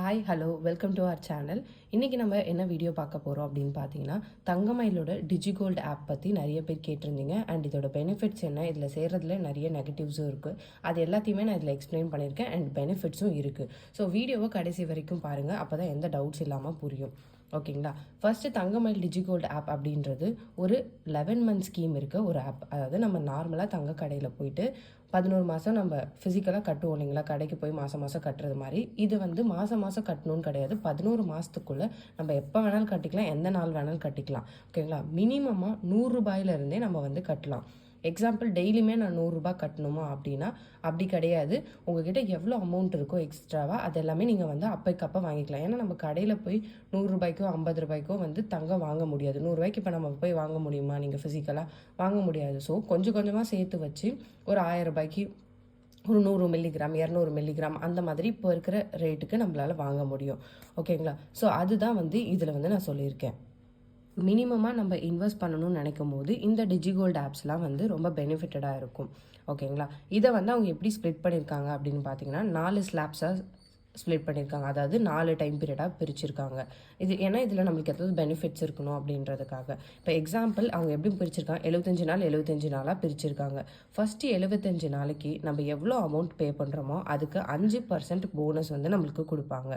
Hi hello welcome to our channel. இன்றைக்கி நம்ம என்ன வீடியோ பார்க்க போகிறோம் அப்படின்னு பார்த்தீங்கன்னா, தங்கமயிலோட டிஜிகோல்டு ஆப் பற்றி நிறைய பேர் கேட்டிருந்தீங்க. அண்ட் இதோட பெனிஃபிட்ஸ் என்ன, இதில் சேர்றதுல நிறைய நெகட்டிவ்ஸும் இருக்குது. அது எல்லாத்தையுமே நான் இதில் எக்ஸ்பிளைன் பண்ணியிருக்கேன் அண்ட் பெனிஃபிட்ஸும் இருக்குது. ஸோ வீடியோவை கடைசி வரைக்கும் பாருங்கள், அப்போ தான் எந்த டவுட்ஸ் இல்லாமல் புரியும். ஓகேங்களா? ஃபஸ்ட்டு தங்கமயில் டிஜிகோல்டு ஆப் அப்படின்றது ஒரு 11 மந்த் ஸ்கீம் இருக்க ஒரு ஆப். அதாவது நம்ம நார்மலாக தங்க கடையில் போயிட்டு 11 மாதம் நம்ம ஃபிசிக்கலாக கட்டுவோம் இல்லைங்களா, கடைக்கு போய் மாதம் மாதம் கட்டுறது மாதிரி. இது வந்து மாதம் மாதம் கட்டணும்னு கிடையாது. 11 மாதத்துக்குள்ளே நம்ம எப்போ வேணாலும் கட்டிக்கலாம், எந்த நாள் வேணாலும் கட்டிக்கலாம். ஓகேங்களா? மினிமமாக 100 ரூபாயிலிருந்தே நம்ம வந்து கட்டலாம். எக்ஸாம்பிள் டெய்லியுமே நான் 100 ரூபாய் கட்டணுமா அப்படின்னா அப்படி கிடையாது. உங்ககிட்ட எவ்வளோ அமௌண்ட் இருக்கோ எக்ஸ்ட்ராவாக அது எல்லாமே நீங்கள் வந்து அப்பைக்கப்போ வாங்கிக்கலாம். ஏன்னா நம்ம கடையில் போய் 100 ரூபாய்க்கோ 50 ரூபாய்க்கோ வந்து தங்கம் வாங்க முடியாது. 100 ரூபாய்க்கு இப்போ நம்ம போய் வாங்க முடியுமா, நீங்கள் ஃபிசிக்கலாக வாங்க முடியாது. ஸோ கொஞ்சம் கொஞ்சமாக சேர்த்து வச்சு ஒரு 1000 ரூபாய்க்கு ஒரு 100 மில்லிகிராம் 200 மில்லிகிராம் அந்த மாதிரி இப்போ இருக்கிற ரேட்டுக்கு நம்மளால் வாங்க முடியும். ஓகேங்களா? ஸோ அதுதான் வந்து இதில் வந்து நான் சொல்லியிருக்கேன். மினிமமாக நம்ம இன்வெஸ்ட் பண்ணணும்னு நினைக்கும் போது இந்த டிஜிகோல்டு ஆப்ஸ்லாம் வந்து ரொம்ப பெனிஃபிட்டடாக இருக்கும். ஓகேங்களா? இதை வந்து அவங்க எப்படி ஸ்ப்ளிட் பண்ணியிருக்காங்க அப்படின்னு பார்த்தீங்கன்னா 4 ஸ்லாப்ஸாக ஸ்ப்ளிட் பண்ணியிருக்காங்க. அதாவது 4 டைம் பீரியடாக பிரிச்சிருக்காங்க. இது ஏன்னா இதில் நம்மளுக்கு எதாவது பெனிஃபிட்ஸ் இருக்கணும் அப்படின்றதுக்காக. இப்போ எக்ஸாம்பிள் அவங்க எப்படி பிரிச்சிருக்காங்க, 75 நாள் 75 நாளாக பிரிச்சிருக்காங்க. ஃபஸ்ட்டு 75 நாளைக்கு நம்ம எவ்வளோ அமௌண்ட் பே பண்ணுறோமோ அதுக்கு 5% போனஸ் வந்து நம்மளுக்கு கொடுப்பாங்க.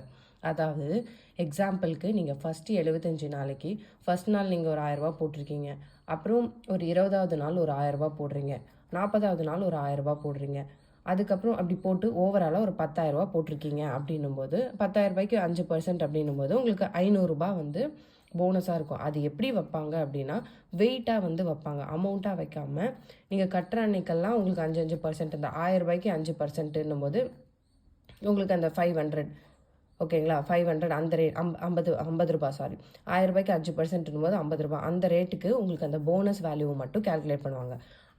அதாவது எக்ஸாம்பிளுக்கு நீங்கள் ஃபஸ்ட்டு 75 நாளைக்கு ஃபஸ்ட் நாள் நீங்கள் ஒரு 1000 ரூபா போட்டிருக்கீங்க, அப்புறம் ஒரு 20வது நாள் ஒரு 1000 ரூபா போடுறீங்க, 40வது நாள் ஒரு 1000 ரூபா போடுறீங்க, அதுக்கப்புறம் அப்படி போட்டு ஓவராலாக ஒரு 10,000 ரூபா போட்டிருக்கீங்க அப்படின்னும் போது 10,000 ரூபாய்க்கு 5% அப்படின்னும் போது உங்களுக்கு 500 ரூபாய் வந்து போனஸாக இருக்கும். அது எப்படி வைப்பாங்க அப்படின்னா வெயிட்டாக வந்து வைப்பாங்க, அமௌண்ட்டாக வைக்காமல். நீங்கள் கட்டுற அன்னைக்கெல்லாம் உங்களுக்கு 5% இந்த 1000 ரூபாய்க்கு 5%ன்னும் போது உங்களுக்கு அந்த 500. ஓகேங்களா? 500 அந்த ரேட் 50 ரூபாய், சாரி, 1000 ரூபாய்க்கு 5%ன்னும் போது 50 ரூபாய் அந்த ரேட்டுக்கு உங்களுக்கு அந்த போனஸ் வேல்யூவை மட்டும் கேல்குலேட் பண்ணுவாங்க.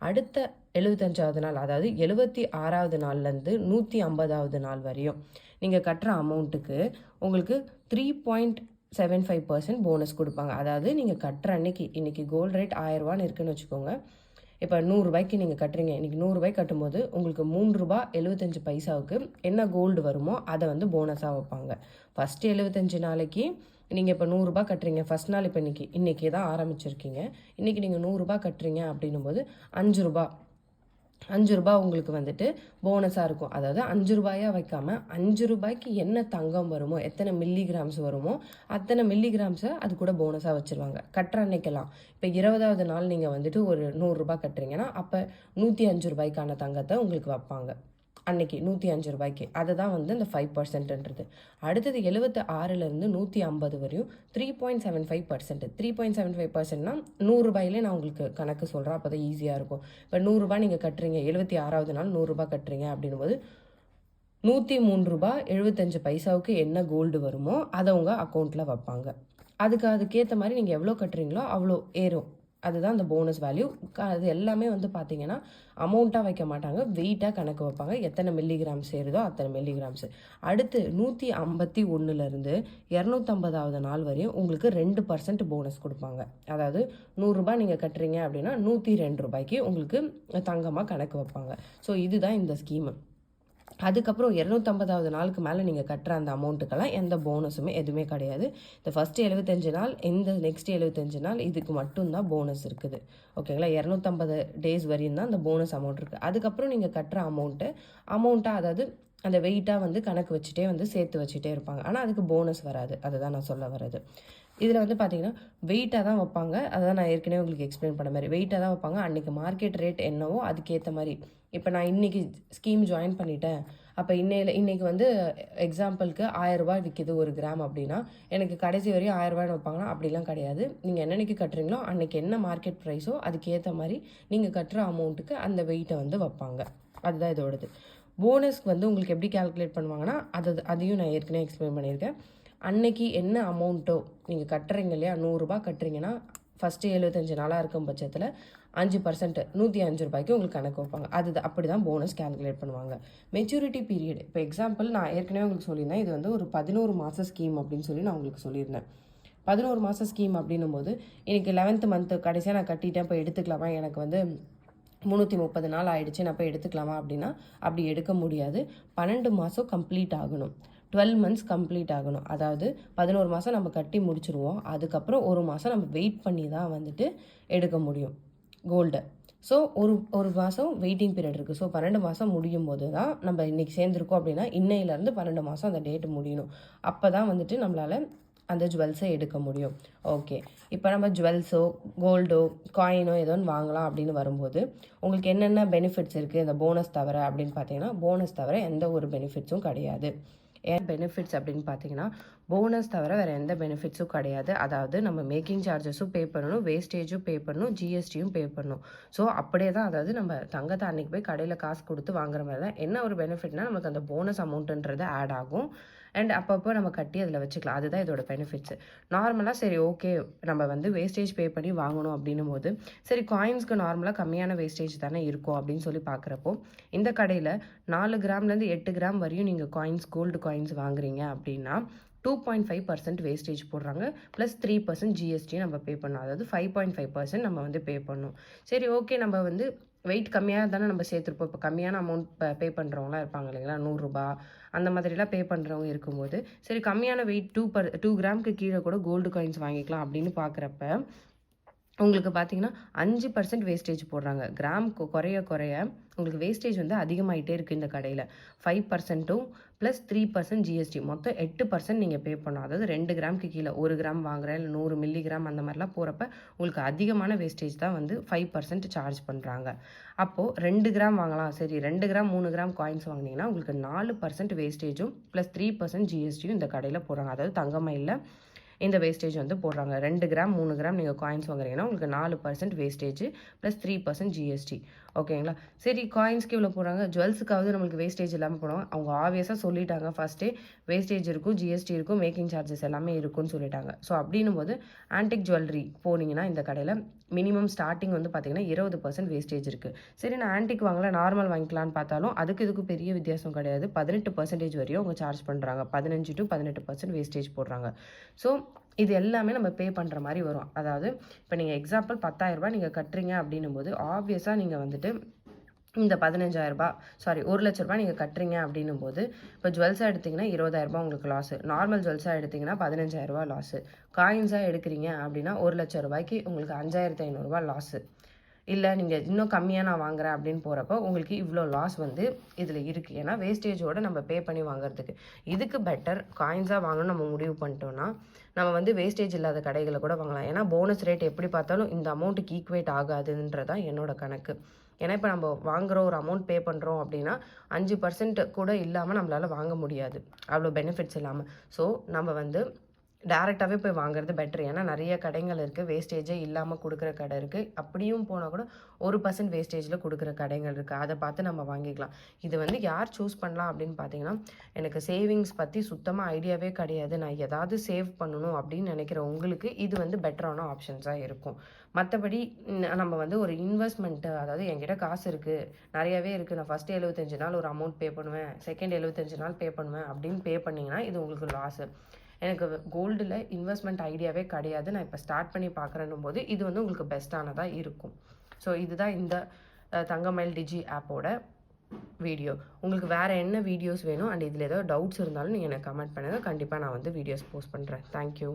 அடுத்த 75வது நாள், அதாவது 76வது நாள்லேருந்து 150வது நாள் வரையும் நீங்கள் கட்டுற அமௌண்ட்டுக்கு உங்களுக்கு 3.75% போனஸ் கொடுப்பாங்க. அதாவது நீங்கள் கட்டுற அன்னைக்கு, இன்றைக்கி கோல்டு ரேட் 1000 ரூபான்னு இருக்குன்னு வச்சுக்கோங்க. இப்போ 100 ரூபாய்க்கு நீங்கள் கட்டுறீங்க, இன்றைக்கி 100 ரூபாய் கட்டும்போது உங்களுக்கு 3 ரூபாய் 75 பைசாவுக்கு என்ன கோல்டு வருமோ அதை வந்து போனஸாக வைப்பாங்க. ஃபஸ்ட்டு 75 நாளைக்கு நீங்கள் இப்போ 100 ரூபாய் கட்டுறீங்க, ஃபஸ்ட் நாள் இப்போ இன்றைக்கி தான் ஆரம்பிச்சிருக்கீங்க, இன்றைக்கி நீங்கள் 100 ரூபாய் கட்டுறீங்க அப்படின்னும் போது 5 ரூபாய் உங்களுக்கு வந்துட்டு போனஸாக இருக்கும். அதாவது 5 ரூபாயாக வைக்காமல் 5 ரூபாய்க்கு என்ன தங்கம் வருமோ, எத்தனை மில்லிகிராம்ஸ் வருமோ அத்தனை மில்லிகிராம்ஸை அது கூட போனஸாக வச்சுருவாங்க கட்டுற அன்னைக்கெல்லாம். இப்போ 20வது நாள் நீங்கள் வந்துட்டு ஒரு 100 ரூபாய் கட்டுறீங்கன்னா அப்போ 105 ரூபாய்க்கான தங்கத்தை உங்களுக்கு வைப்பாங்க அன்னைக்கு 105 ரூபாய்க்கு. அதுதான் வந்து இந்த 5%ன்றது. அடுத்தது 76லேருந்து 150 வரையும் 3.75%. 3.75%னா 100 ரூபாயிலே நான் உங்களுக்கு கணக்கு சொல்கிறேன், அப்போ தான் ஈஸியாக இருக்கும். இப்போ 100 ரூபாய் நீங்கள் கட்டுறீங்க, 76வது நாள் 100 ரூபாய் கட்டுறீங்க அப்படின்னும்போது 103 ரூபாய் 75 பைசாவுக்கு என்ன கோல்டு வருமோ அதை உங்கள் அக்கௌண்ட்டில் வைப்பாங்க. அதுக்கேற்ற மாதிரி நீங்கள் எவ்வளோ கட்டுறீங்களோ அவ்வளோ ஏறும். அதுதான் அந்த போனஸ் வேல்யூ. அது எல்லாமே வந்து பார்த்தீங்கன்னா அமௌண்ட்டாக வைக்க மாட்டாங்க, வெயிட்டாக கணக்கு வைப்பாங்க. எத்தனை மில்லிகிராம்ஸ் சேருதோ அத்தனை மில்லிகிராம்ஸு. அடுத்து 151லேருந்து 250வது நாள் வரையும் உங்களுக்கு 2% போனஸ் கொடுப்பாங்க. அதாவது 100 ரூபாய் நீங்கள் கட்டுறீங்க அப்படின்னா 102 ரூபாய்க்கு உங்களுக்கு தங்கமாக கணக்கு வைப்பாங்க. ஸோ இதுதான் இந்த ஸ்கீமு. அதுக்கப்புறம் 250வது நாளுக்கு மேலே நீங்கள் கட்டுற அந்த அமௌண்ட்டுக்கெல்லாம் எந்த போனஸுமே எதுவுமே கிடையாது. இந்த ஃபஸ்ட்டு 75 நாள், இந்த நெக்ஸ்ட் 75 நாள் இதுக்கு மட்டும்தான் போனஸ் இருக்குது. ஓகேங்களா? 250 டேஸ் வரையும் தான் அந்த போனஸ் அமௌண்ட் இருக்குது. அதுக்கப்புறம் நீங்கள் கட்டுற அமௌண்ட்டாக அதாவது அந்த வெயிட்டாக வந்து கணக்கு வச்சுட்டே வந்து சேர்த்து வச்சுட்டே இருப்பாங்க. ஆனால் அதுக்கு போனஸ் வராது. அதுதான் நான் சொல்ல வர்றது. இதில் வந்து பார்த்தீங்கன்னா வெயிட்டாக தான் வைப்பாங்க. அதான் நான் ஏற்கனவே உங்களுக்கு எக்ஸ்பிளைன் பண்ண மாதிரி வெயிட்டாக தான் வைப்பாங்க. அன்றைக்கி மார்க்கெட் ரேட் என்னவோ அதுக்கேற்ற மாதிரி. இப்போ நான் இன்றைக்கி ஸ்கீம் ஜாயின் பண்ணிட்டேன், அப்போ இன்றைக்கி வந்து எக்ஸாம்பிளுக்கு 1000 ரூபாய் விற்கிது ஒரு கிராம் அப்படின்னா எனக்கு கடைசி வரையும் 1000 ரூபாய்னு வைப்பாங்கன்னா அப்படிலாம் கிடையாது. நீங்கள் என்னென்னைக்கு கட்டுறீங்களோ அன்றைக்கி என்ன மார்க்கெட் ப்ரைஸோ அதுக்கேற்ற மாதிரி நீங்கள் கட்டுற அமௌண்ட்டுக்கு அந்த வெயிட்டை வந்து வைப்பாங்க. அதுதான் இதோடது. போனஸ்க்கு வந்து உங்களுக்கு எப்படி கால்குலேட் பண்ணுவாங்கன்னா அதையும் நான் ஏற்கனவே எக்ஸ்பிளைன் பண்ணியிருக்கேன். அன்னைக்கு என்ன அமௌண்ட்டோ நீங்கள் கட்டுறீங்க இல்லையா, 100 ரூபாய் கட்டுறீங்கன்னா ஃபஸ்ட்டு 75 நாளாக இருக்கும் பட்சத்தில் 5% 105 ரூபாய்க்கு உங்களுக்கு கணக்கு வைப்பாங்க. அப்படி தான் போனஸ் கால்குலேட் பண்ணுவாங்க. மெச்சூரிட்டி பீரியட், இப்போ எக்ஸாம்பிள் நான் ஏற்கனவே உங்களுக்கு சொல்லியிருந்தேன், இது வந்து ஒரு 11 மாத ஸ்கீம் அப்படின்னு சொல்லி நான் உங்களுக்கு சொல்லியிருந்தேன். 11 மாத ஸ்கீம் அப்படின்னும் போது இன்றைக்கி 11th மந்த்து கடைசியாக நான் கட்டிட்டேன், இப்போ எடுத்துக்கலாமா, எனக்கு வந்து 330 நாள் ஆயிடுச்சு, நான் போய் எடுத்துக்கலாமா அப்படின்னா அப்படி எடுக்க முடியாது. 12 மாதம் கம்ப்ளீட் ஆகணும். 12 மந்த்ஸ் கம்ப்ளீட் ஆகணும். அதாவது 11 மாதம் நம்ம கட்டி முடிச்சிருவோம். அதுக்கப்புறம் 1 மாதம் நம்ம வெயிட் பண்ணி தான் வந்துட்டு எடுக்க முடியும் கோல்டை. ஸோ ஒரு மாதம் வெயிட்டிங் பீரியட் இருக்குது. ஸோ 12 மாதம் முடியும் போது தான் நம்ம இன்றைக்கி சேர்ந்துருக்கோம் அப்படின்னா இன்னையிலேருந்து 12 மாதம் அந்த டேட்டு முடியணும். அப்போ தான் வந்துட்டு நம்மளால் அந்த ஜுவல்ஸை எடுக்க முடியும். ஓகே, இப்போ நம்ம ஜுவல்ஸோ கோல்டோ காயினோ ஏதோ ஒன்று வாங்கலாம் அப்படின்னு வரும்போது உங்களுக்கு என்னென்ன பெனிஃபிட்ஸ் இருக்குது இந்த போனஸ் தவிர அப்படின்னு பார்த்தீங்கன்னா, போனஸ் தவிர எந்த ஒரு பெனிஃபிட்ஸும் கிடையாது. ஏன் பெனிஃபிட்ஸ் அப்படின்னு பார்த்தீங்கன்னா, போனஸ் தவிர வேறு எந்த பெனிஃபிட்ஸும் கிடையாது. அதாவது நம்ம மேக்கிங் சார்ஜஸும் பே பண்ணணும், வேஸ்டேஜும் பே பண்ணணும், ஜிஎஸ்டியும் பே பண்ணணும். ஸோ அப்படியே தான், அதாவது நம்ம தங்கத்தை அன்றைக்கி போய் கடையில் காசு கொடுத்து வாங்குற மாதிரி தான். என்ன ஒரு பெனிஃபிட்னா நமக்கு அந்த போனஸ் அமௌண்ட்டுன்றது ஆட் ஆகும். அண்ட் அப்பப்போ நம்ம கட்டி அதில் வச்சுக்கலாம். அதுதான் இதோட பெனிஃபிட்ஸு. நார்மலாக சரி ஓகே நம்ம வந்து வேஸ்டேஜ் பே பண்ணி வாங்கணும் அப்படின்னும் போது சரி காயின்ஸ்க்கு நார்மலாக கம்மியான வேஸ்டேஜ் தானே இருக்கும் அப்படின்னு சொல்லி பார்க்குறப்போ இந்த கடையில் 4 கிராம்லேருந்து 8 கிராம் வரையும் நீங்கள் காயின்ஸ் கோல்டு காயின்ஸ் வாங்குறீங்க அப்படின்னா 2.5% வேஸ்டேஜ் போடுறாங்க. ப்ளஸ் 3% ஜிஎஸ்டி நம்ம பே பண்ணணும். அதாவது 5.5% நம்ம வந்து பே பண்ணணும். சரி ஓகே, நம்ம வந்து வெயிட் கம்மியாக தானே நம்ம சேர்த்துருப்போம். இப்போ கம்மியான அமௌண்ட் பே பண்ணுறவங்களாம் இருப்பாங்க இல்லைங்களா, 100 ரூபா அந்த மாதிரிலாம் பே பண்ணுறவங்க இருக்கும்போது சரி கம்மியான வெயிட் 2 கிராமுக்கு கீழே கூட கோல்டு காயின்ஸ் வாங்கிக்கலாம் அப்படின்னு பார்க்குறப்ப உங்களுக்கு பார்த்தீங்கன்னா 5% வேஸ்டேஜ் போடுறாங்க. கிராம் குறைய உங்களுக்கு வேஸ்டேஜ் வந்து அதிகமாகிட்டே இருக்குது இந்த கடையில். 5%ம் ப்ளஸ் 3% ஜிஎஸ்டி மொத்தம் 8% நீங்கள் பே பண்ணணும். அதாவது 2 கிராமுக்கு கீழே 1 கிராம் வாங்குறேன் இல்லை 100 மில்லிகிராம் அந்த மாதிரிலாம் போகிறப்ப உங்களுக்கு அதிகமான வேஸ்டேஜ் தான் வந்து 5% சார்ஜ் பண்ணுறாங்க. அப்போது 2 கிராம் வாங்கலாம், சரி 2 கிராம் 3 கிராம் காயின்ஸ் வாங்கினீங்கன்னா உங்களுக்கு 4% வேஸ்டேஜும் ப்ளஸ் 3% ஜிஎஸ்டியும் இந்த கடையில் போடுறாங்க. அதாவது தங்கமயிலில் இந்த வேஸ்டேஜ் வந்து போடுறாங்க. 2 கிராம் 3 கிராம் நீங்கள் காயின்ஸ் வாங்குறீங்கன்னா உங்களுக்கு 4% வேஸ்டேஜ் ப்ளஸ் 3% ஜிஎஸ்டி. ஓகேங்களா? சரி காயின்ஸ்க்கு இவ்வளோ போடுறாங்க, ஜுவல்ஸுக்காவது நம்மளுக்கு வேஸ்டேஜ் இல்லாமல் போடுவாங்க. அவங்க ஆப்வியஸாக சொல்லிட்டாங்க ஃபஸ்ட்டே வேஸ்டேஜ் இருக்கும், ஜிஎஸ்டி இருக்கும், மேக்கிங் சார்ஜஸ் எல்லாமே இருக்கும்னு சொல்லிட்டாங்க. ஸோ அப்படின்னும் போது ஆன்டிக் ஜுவல்லரி போனீங்கன்னா இந்த கடையில் மினிமம் ஸ்டார்டிங் வந்து பார்த்தீங்கன்னா 20% வேஸ்டேஜ் இருக்குது. சரி நான் ஆன்டிக் வாங்கல நார்மல் வாங்கிக்கலான்னு பார்த்தாலும் இதுக்கு பெரிய வித்தியாசம் கிடையாது. 18% வரையும் அவங்க சார்ஜ் பண்ணுறாங்க. 15 to 18% வேஸ்டேஜ் போடுறாங்க. ஸோ இது எல்லாமே நம்ம பே பண்ணுற மாதிரி வரும். அதாவது இப்போ நீங்கள் எக்ஸாம்பிள் 10,000 நீங்கள் கட்டுறீங்க அப்படின்னும் போது ஆப்வியஸாக நீங்கள் வந்துட்டு இந்த 15,000 சாரி 1,00,000 நீங்கள் கட்டுறீங்க அப்படின்னும் போது இப்போ ஜுவல்ஸாக எடுத்திங்கன்னா 20,000 உங்களுக்கு லாஸு, நார்மல் ஜுவல்ஸாக எடுத்திங்கன்னா 15,000 லாஸு, காயின்ஸாக எடுக்கிறீங்க அப்படின்னா 1,00,000 உங்களுக்கு 5,500 லாஸு. இல்லை நீங்கள் இன்னும் கம்மியாக நான் வாங்குறேன் அப்படின்னு போகிறப்போ உங்களுக்கு இவ்வளோ லாஸ் வந்து இதில் இருக்குது. ஏன்னா வேஸ்டேஜோடு நம்ம பே பண்ணி வாங்குறதுக்கு இதுக்கு பெட்டர் காயின்ஸாக வாங்கணும்னு நம்ம முடிவு பண்ணிட்டோன்னா நம்ம வந்து வேஸ்டேஜ் இல்லாத கடைகளை கூட வாங்கலாம். ஏன்னா போனஸ் ரேட் எப்படி பார்த்தாலும் இந்த அமௌண்ட்டுக்கு ஈக்குவேட் ஆகாதுன்றதான் என்னோட கணக்கு. ஏன்னா இப்போ நம்ம வாங்குகிற ஒரு அமௌண்ட் பே பண்ணுறோம் அப்படின்னா 5% கூட இல்லாமல் நம்மளால் வாங்க முடியாது, அவ்வளோ பெனிஃபிட்ஸ் இல்லாமல். ஸோ நம்ம வந்து டேரெக்டாகவே போய் வாங்குறது பெட்ரு. ஏன்னா நிறைய கடைகள் இருக்குது வேஸ்டேஜே இல்லாமல் கொடுக்குற கடை இருக்குது. அப்படியும் போனால் கூட 1% வேஸ்டேஜில் கொடுக்குற கடைகள் இருக்குது. அதை பார்த்து நம்ம வாங்கிக்கலாம். இது வந்து யார் சூஸ் பண்ணலாம் அப்படின்னு பார்த்தீங்கன்னா, எனக்கு சேவிங்ஸ் பற்றி சுத்தமாக ஐடியாவே கிடையாது, நான் ஏதாவது சேவ் பண்ணணும் அப்படின்னு நினைக்கிற உங்களுக்கு இது வந்து பெட்டரான ஆப்ஷன்ஸாக இருக்கும். மற்றபடி நம்ம வந்து ஒரு இன்வெஸ்ட்மெண்ட்டு, அதாவது என்கிட்ட காசு இருக்குது நிறையவே இருக்குது, நான் ஃபஸ்ட்டு 75 நாள் ஒரு அமௌண்ட் பே பண்ணுவேன், செகண்ட் 75 நாள் பே பண்ணுவேன் அப்படின்னு பே பண்ணிங்கன்னா இது உங்களுக்கு லாஸு. எனக்கு கோல்டில் இன்வெஸ்ட்மெண்ட் ஐடியாவே கிடையாது, நான் இப்போ ஸ்டார்ட் பண்ணி பார்க்குறேன்னும் போது இது வந்து உங்களுக்கு பெஸ்ட்டானதாக இருக்கும். ஸோ இதுதான் இந்த தங்கமயில் டிஜி ஆப்போட வீடியோ. உங்களுக்கு வேறு என்ன வீடியோஸ் வேணும் அண்ட் இதில் ஏதோ டவுட்ஸ் இருந்தாலும் நீங்கள் எனக்கு கமெண்ட் பண்ணுங்கள். கண்டிப்பாக நான் வந்து வீடியோஸ் போஸ்ட் பண்ணுறேன். தேங்க்யூ.